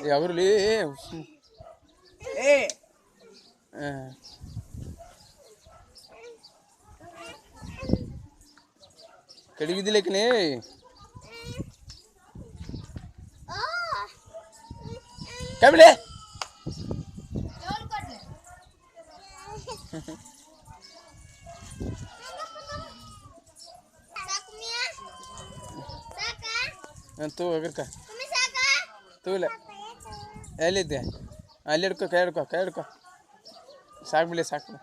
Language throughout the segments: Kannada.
ಯಾವ್ರಲ್ಲಿ ಕಡಿಗಿದ್ದಿಲ್ಲಕನೇ ಕಬಿಲೆ तू अगर का तू ले एलिद्ದೆ ಅಲ್ಲಿ ಹಿಡ್ಕೊ ಕೈ ಹಿಡ್ಕೊ ಸಾಕು ಬಿಡಿ ಸಾಕು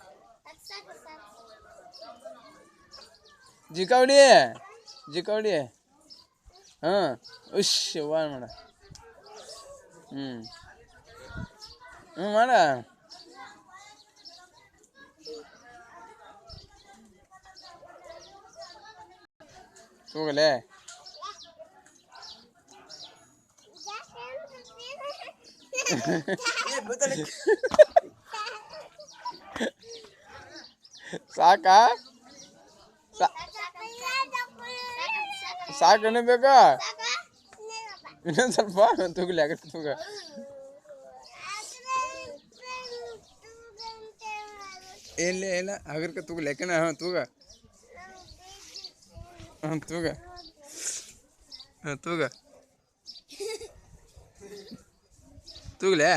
ಜಿಕಾವಡಿ ಹಾಂ ಉಶ್ ವಾ ಮಾಡ ಮಾಡ ಹೋಗಲೇ ಸಾಕಾ ಸಾಕು ಅನ್ನಬೇಕಾ ಇನ್ನೊಂದು ಸ್ವಲ್ಪ ತೂಗಲಿ ಆಗಕ್ಕೆ ತೂಗ ಇಲ್ಲ ಆಗರ್ಕ ತೂಗಲಿ ಯಾಕೆನ ತೂಗ ತೂಗ ತೂಗಲೇ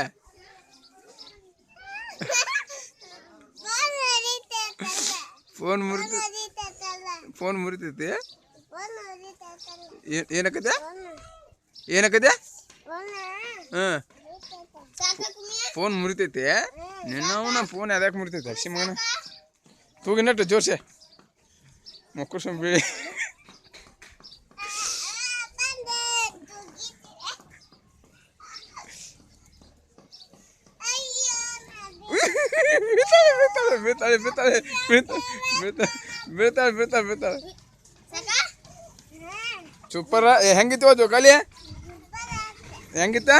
ಫೋನ್ ಮುರಿತೈತಿ ಏನಕ್ಕದೆ ಹಾಂ ಫೋನ್ ಮುರಿತೈತಿ ನಿನ್ನವನ ಫೋನ್ ಯಾವ್ದಾಕೆ ಮುರಿತೈತಿ ಅಕ್ಷಿ ಮಗನ ತೂಗಿನಟ್ಟು ಜೋರ್ಸೆ ಮಕ್ಕಳು ಬೀಳಿ ಬೀಳ್ತಾಳೆ ಸೂಪರ್ ಹೆಂಗಿತ್ತು ಜೋಕಾಲಿ ಹೆಂಗಿತ್ತ